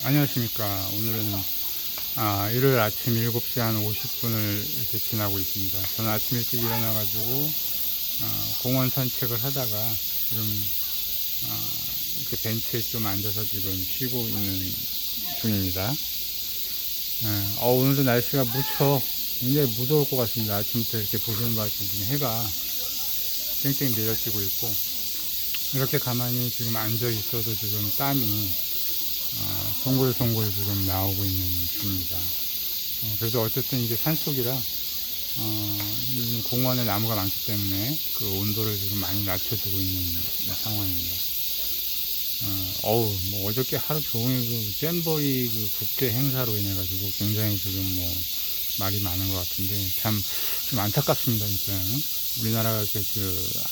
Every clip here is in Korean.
안녕하십니까. 오늘은 일요일 아침 7시 한 50분을 이렇게 지나고 있습니다. 저는 아침 일찍 일어나가지고 공원 산책을 하다가 지금 이렇게 벤치에 좀 앉아서 지금 쉬고 있는 중입니다. 오늘도 날씨가 무척 굉장히 무더울 것 같습니다. 아침부터 이렇게 보시는 바처럼 지금 해가 땡땡 내려지고 있고, 이렇게 가만히 지금 앉아 있어도 지금 땀이 송골송골 지금 나오고 있는 중입니다. 그래도 어쨌든 이게 산속이라 요즘 공원에 나무가 많기 때문에 그 온도를 지금 많이 낮춰주고 있는 상황입니다. 뭐 어저께 하루 종일 그 잼버리 그 국제 행사로 인해 가지고 굉장히 지금 뭐 말이 많은 것 같은데 참 좀 안타깝습니다. 진짜 우리나라가 이렇게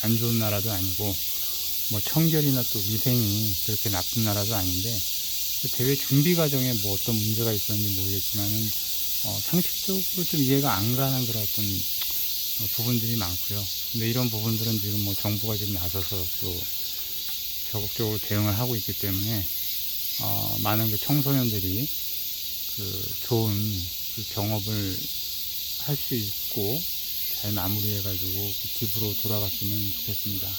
안 좋은 나라도 아니고 뭐 청결이나 또 위생이 그렇게 나쁜 나라도 아닌데, 그 대회 준비 과정에 뭐 어떤 문제가 있었는지 모르겠지만은 상식적으로 좀 이해가 안 가는 그런 어떤 부분들이 많고요. 근데 이런 부분들은 지금 뭐 정부가 지금 나서서 또 적극적으로 대응을 하고 있기 때문에 많은 그 청소년들이 그 좋은 그 경험을 할 수 있고 잘 마무리해가지고 그 집으로 돌아갔으면 좋겠습니다.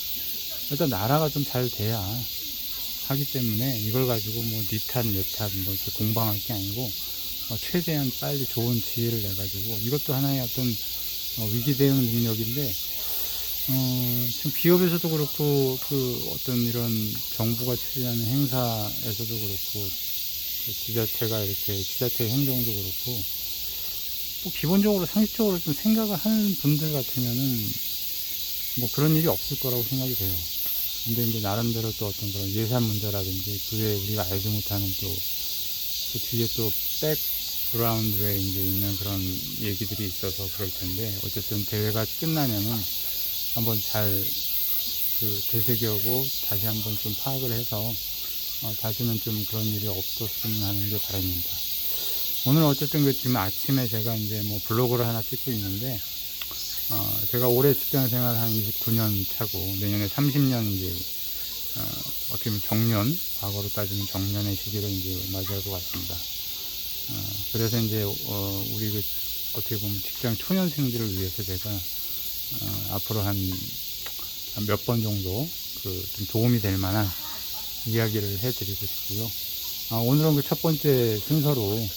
일단 나라가 좀 잘 돼야 하기 때문에 이걸 가지고 뭐 니탓 내탓 뭐 이렇게 공방할 게 아니고 최대한 빨리 좋은 지혜를 내 가지고, 이것도 하나의 어떤 위기 대응 능력인데, 지금 기업에서도 그렇고 그 어떤 이런 정부가 추진하는 행사에서도 그렇고 그 지자체 행정도 그렇고 뭐 기본적으로 상식적으로 좀 생각을 하는 분들 같으면은 뭐 그런 일이 없을 거라고 생각이 돼요. 근데 이제 나름대로 또 어떤 그런 예산 문제라든지 그 외에 우리가 알지 못하는 또 그 뒤에 또 백그라운드에 이제 있는 그런 얘기들이 있어서 그럴 텐데, 어쨌든 대회가 끝나면은 한번 잘 그 되새겨고 다시 한번 좀 파악을 해서 다시는 좀 그런 일이 없었으면 하는 게 바람입니다. 오늘 어쨌든 그 지금 아침에 제가 이제 뭐 블로그를 하나 찍고 있는데, 제가 올해 직장 생활 한 29년 차고 내년에 30년 이제 어떻게 보면 정년, 과거로 따지면 정년의 시기를 이제 맞이할 것 같습니다. 그래서 이제 우리 그 어떻게 보면 직장 초년생들을 위해서 제가 앞으로 한 몇 번 정도 그 좀 도움이 될 만한 이야기를 해드리고 싶고요. 오늘은 그 첫 번째 순서로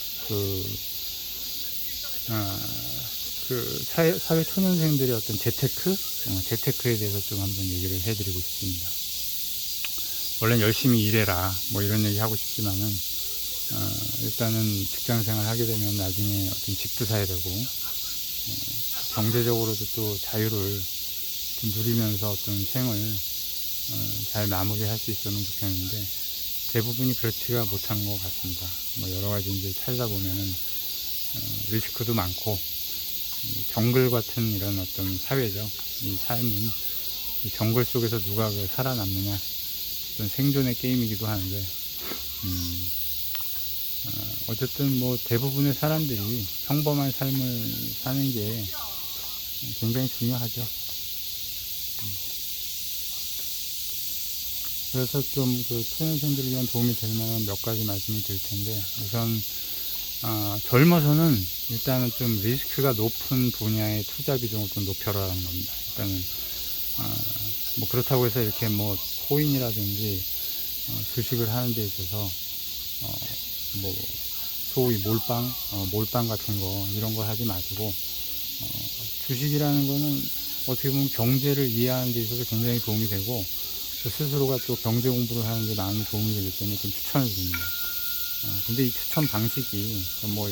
사회 초년생들의 어떤 재테크에 대해서 좀 한번 얘기를 해드리고 싶습니다. 원래는 열심히 일해라 뭐 이런 얘기 하고 싶지만은 일단은 직장 생활 하게 되면 나중에 어떤 집도 사야 되고 경제적으로도 또 자유를 좀 누리면서 어떤 생을 잘 마무리할 수 있으면 좋겠는데, 대부분이 그렇지가 못한 것 같습니다. 뭐 여러 가지 이제 찾다 보면은 리스크도 많고 정글 같은 이런 어떤 사회죠. 이 삶은 이 정글 속에서 누가 그 살아남느냐, 어떤 생존의 게임이기도 하는데 어쨌든 뭐 대부분의 사람들이 평범한 삶을 사는 게 굉장히 중요하죠. 그래서 좀 그 초년생들을 위한 도움이 될 만한 몇 가지 말씀을 드릴 텐데, 우선 젊어서는 일단은 좀 리스크가 높은 분야의 투자 비중을 좀 높여라는 겁니다. 일단은 뭐 그렇다고 해서 이렇게 뭐 코인이라든지 주식을 하는 데 있어서 뭐 소위 몰빵 같은 거 이런 거 하지 마시고, 주식이라는 거는 어떻게 보면 경제를 이해하는 데 있어서 굉장히 도움이 되고, 스스로가 또 경제 공부를 하는 데 많이 도움이 되기 때문에 좀 추천을 드립니다. 근데 이 추천 방식이 뭐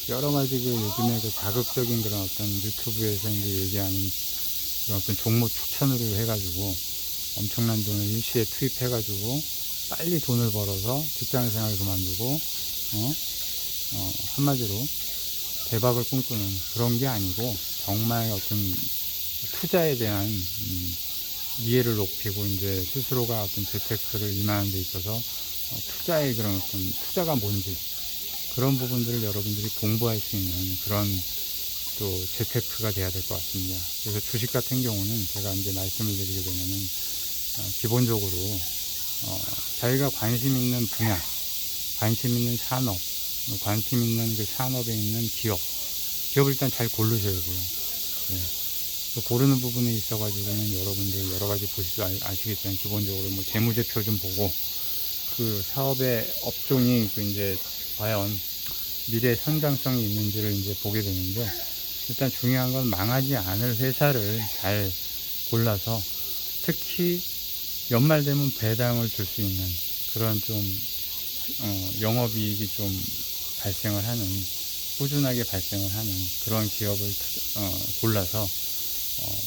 여러 가지 그 요즘에 그 자극적인 그런 어떤 유튜브에서 이제 얘기하는 그런 어떤 종목 추천으로 해가지고 엄청난 돈을 일시에 투입해가지고 빨리 돈을 벌어서 직장 생활을 그만두고 한마디로 대박을 꿈꾸는 그런 게 아니고, 정말 어떤 투자에 대한 이해를 높이고 이제 스스로가 어떤 재테크를 임하는 데 있어서 투자의 그런 어떤 투자가 뭔지 그런 부분들을 여러분들이 공부할 수 있는 그런 또 재테크가 돼야 될 것 같습니다. 그래서 주식 같은 경우는 제가 이제 말씀을 드리게 되면은 기본적으로 자기가 관심 있는 분야, 관심 있는 산업, 관심 있는 그 산업에 있는 기업을 일단 잘 고르셔야 돼요. 네. 그 고르는 부분에 있어가지고는 여러분들 여러 가지 보시도 아시겠지만 기본적으로 뭐 재무제표 좀 보고 그 사업의 업종이 그 이제 과연 미래 성장성이 있는지를 이제 보게 되는데, 일단 중요한 건 망하지 않을 회사를 잘 골라서 특히 연말 되면 배당을 줄 수 있는 그런 좀 영업이익이 좀 발생을 하는, 꾸준하게 발생을 하는 그런 기업을 골라서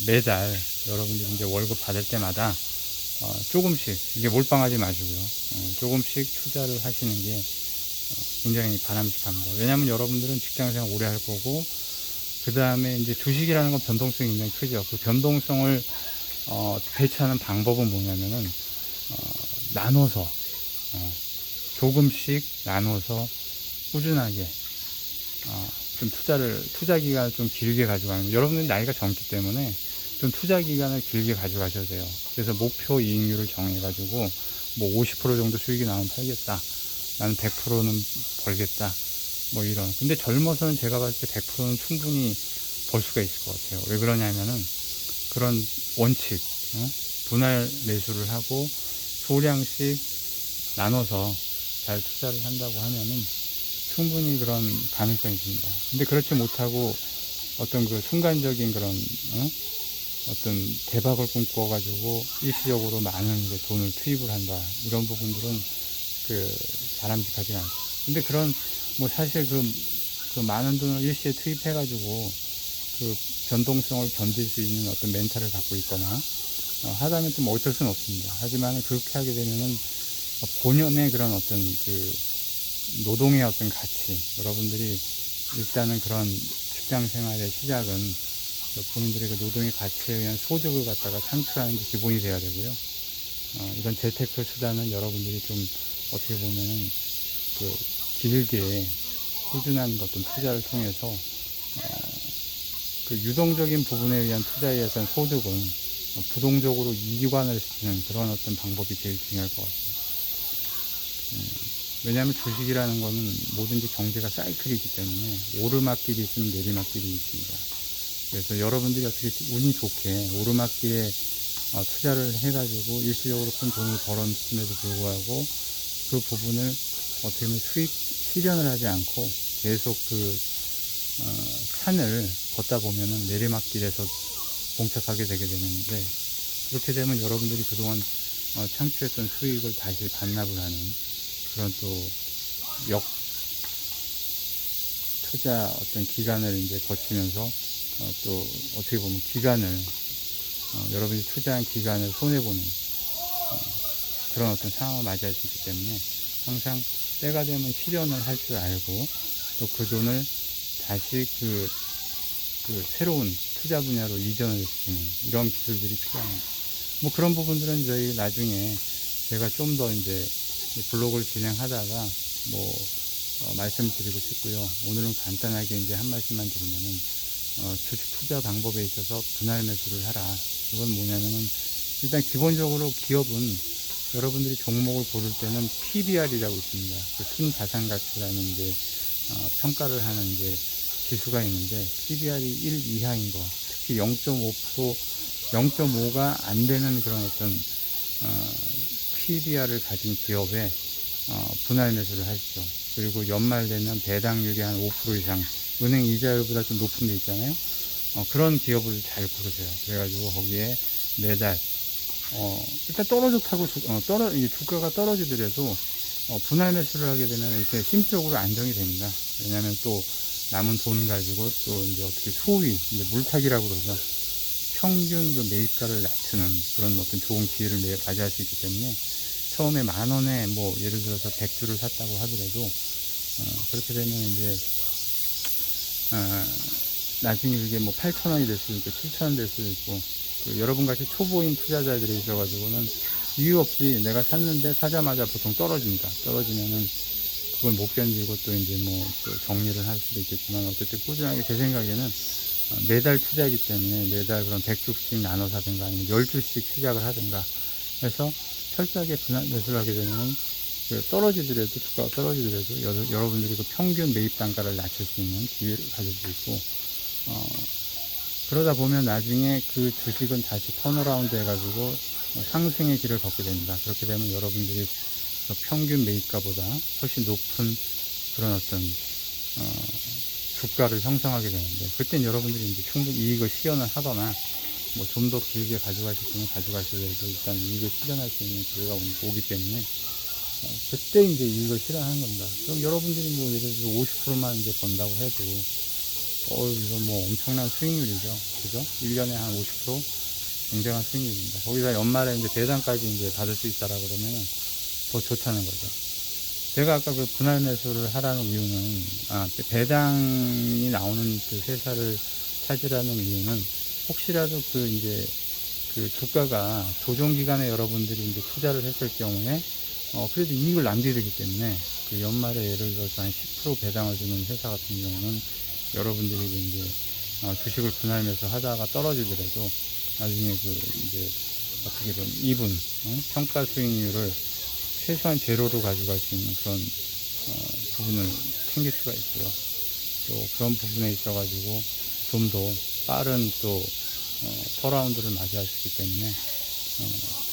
매달 여러분들이 이제 월급 받을 때마다 조금씩, 이게 몰빵하지 마시고요. 조금씩 투자를 하시는 게 굉장히 바람직합니다. 왜냐하면 여러분들은 직장생활 오래 할 거고, 그 다음에 이제 주식이라는 건 변동성이 굉장히 크죠. 그 변동성을 배치하는 방법은 뭐냐면은 나눠서 조금씩 나눠서 꾸준하게 좀 투자 기간을 좀 길게 가져가는, 여러분들 나이가 젊기 때문에 좀 투자 기간을 길게 가져가셔야 돼요. 그래서 목표 이익률을 정해가지고 뭐 50% 정도 수익이 나오면 팔겠다, 나는 100%는 벌겠다, 뭐 이런. 근데 젊어서는 제가 봤을 때 100%는 충분히 벌 수가 있을 것 같아요. 왜 그러냐면은 그런 원칙, 분할 매수를 하고 소량씩 나눠서 잘 투자를 한다고 하면은 충분히 그런 가능성이 있습니다. 근데 그렇지 못하고 어떤 그 순간적인 그런 어떤 대박을 꿈꿔가지고 일시적으로 많은 그 돈을 투입을 한다, 이런 부분들은 그 바람직하지 않죠. 근데 그런 뭐 사실 그 많은 돈을 일시에 투입해가지고 그 변동성을 견딜 수 있는 어떤 멘탈을 갖고 있거나 하다면 좀 어쩔 수는 없습니다. 하지만 그렇게 하게 되면은 본연의 그런 어떤 그 노동의 어떤 가치, 여러분들이 일단은 그런 직장 생활의 시작은 본인들의 그 노동의 가치에 의한 소득을 갖다가 창출하는 게 기본이 돼야 되고요. 이런 재테크 수단은 여러분들이 좀 어떻게 보면은 그 길게 꾸준한 어떤 투자를 통해서 그 유동적인 부분에 의한 투자에 의해서 소득은 부동적으로 이관을 시키는 그런 어떤 방법이 제일 중요할 것 같습니다. 왜냐하면 주식이라는 거는 뭐든지 경제가 사이클이기 때문에 오르막길이 있으면 내리막길이 있습니다. 그래서 여러분들이 어떻게 운이 좋게 오르막길에 투자를 해가지고 일시적으로 큰 돈을 벌었음에도 불구하고 그 부분을 어떻게 보면 수익 실현을 하지 않고 계속 그 산을 걷다 보면은 내리막길에서 봉착하게 되게 되는데, 그렇게 되면 여러분들이 그동안 창출했던 수익을 다시 반납을 하는 그런 또 투자 어떤 기간을 이제 거치면서 또 어떻게 보면 기간을 여러분이 투자한 기간을 손해보는 그런 어떤 상황을 맞이할 수 있기 때문에 항상 때가 되면 실현을 할 줄 알고 또 그 돈을 다시 그 새로운 투자 분야로 이전을 시키는 이런 기술들이 필요합니다. 뭐 그런 부분들은 저희 나중에 제가 좀 더 이제 블로그를 진행하다가 뭐 말씀드리고 싶고요. 오늘은 간단하게 이제 한 말씀만 드리면은 주식 투자 방법에 있어서 분할 매수를 하라. 이건 뭐냐면은 일단 기본적으로 기업은 여러분들이 종목을 고를 때는 PBR이라고 있습니다. 그 순자산가치라는 이제 평가를 하는 이제 지수가 있는데, PBR이 1 이하인 거, 특히 0.5%, 0.5가 안 되는 그런 어떤 PBR을 가진 기업에 분할 매수를 하시죠. 그리고 연말 되면 배당률이 한 5% 이상, 은행 이자율보다 좀 높은 데 있잖아요. 그런 기업을 잘 고르세요. 그래가지고 거기에 매달 일단 떨어졌다고 주가가 떨어지더라도 분할 매수를 하게 되면 이렇게 심적으로 안정이 됩니다. 왜냐하면 또 남은 돈 가지고 또 이제 어떻게 소위 이제 물타기라고 그러죠. 평균 그 매입가를 낮추는 그런 어떤 좋은 기회를 맞이할 수 있기 때문에 처음에 10,000원에 뭐 예를 들어서 100주를 샀다고 하더라도 그렇게 되면 이제 나중에 그게 뭐 8,000원이 될 수도 있고 7,000원 될 수도 있고, 그 여러분같이 초보인 투자자들이 있어가지고는 이유 없이 내가 샀는데 사자마자 보통 떨어집니다. 떨어지면은 그걸 못 견디고 또 이제 뭐 또 정리를 할 수도 있겠지만, 어쨌든 꾸준하게 제 생각에는 매달 투자이기 때문에 매달 그런 100주씩 나눠서 하든가 아니면 10주씩 시작을 하든가 해서 철저하게 분할 매수를 하게 되면 떨어지더라도, 주가가 떨어지더라도, 여러분들이 그 평균 매입 단가를 낮출 수 있는 기회를 가질 수 있고, 그러다 보면 나중에 그 주식은 다시 턴어라운드 해가지고 상승의 길을 걷게 됩니다. 그렇게 되면 여러분들이 그 평균 매입가보다 훨씬 높은 그런 어떤, 주가를 형성하게 되는데, 그땐 여러분들이 이제 충분히 이익을 실현을 하거나, 뭐 좀 더 길게 가져가실 분은 가져가시더라도 일단 이익을 실현할 수 있는 기회가 오기 때문에, 그때 이제 이익을 실현하는 겁니다. 그럼 여러분들이 뭐 예를 들어서 50%만 이제 번다고 해도, 이건 뭐 엄청난 수익률이죠. 그죠? 1년에 한 50% 굉장한 수익률입니다. 거기다 연말에 이제 배당까지 이제 받을 수 있다라 그러면은 더 좋다는 거죠. 제가 아까 그 분할 매수를 하라는 이유는, 배당이 나오는 그 회사를 찾으라는 이유는, 혹시라도 그 주가가 조정 기간에 여러분들이 이제 투자를 했을 경우에, 그래도 이익을 남기게 되기 때문에, 그 연말에 예를 들어서 한 10% 배당을 주는 회사 같은 경우는, 여러분들이 이제, 주식을 분할 매수 하다가 떨어지더라도, 나중에 이제, 어떻게든 이분, 평가 수익률을 최소한 제로로 가져갈 수 있는 그런, 부분을 챙길 수가 있고요. 또 그런 부분에 있어가지고, 좀 더 빠른 또, 턴라운드를 맞이할 수 있기 때문에,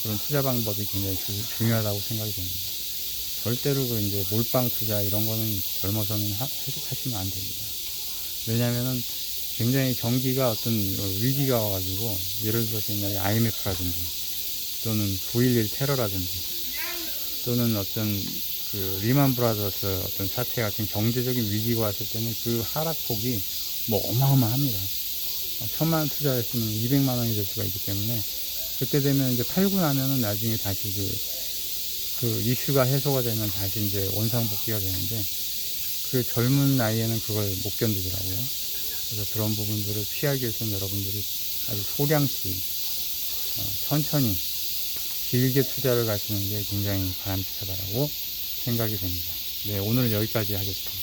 그런 투자 방법이 굉장히 중요하다고 생각이 됩니다. 절대로 이제 몰빵 투자 이런 거는 젊어서는 하시면 안 됩니다. 왜냐면은 굉장히 경기가 어떤 위기가 와가지고, 예를 들어서 옛날에 IMF라든지, 또는 9.11 테러라든지, 또는 어떤 그 리만 브라더스 어떤 사태 같은 경제적인 위기가 왔을 때는 그 하락폭이 뭐 어마어마합니다. 1,000만원 투자했으면 200만원이 될 수가 있기 때문에, 그때 되면 이제 팔고 나면은 나중에 다시 그 이슈가 해소가 되면 다시 이제 원상복귀가 되는데, 그 젊은 나이에는 그걸 못 견디더라고요. 그래서 그런 부분들을 피하기 위해서는 여러분들이 아주 소량씩, 천천히, 길게 투자를 하시는 게 굉장히 바람직하다고 생각이 됩니다. 네, 오늘 여기까지 하겠습니다.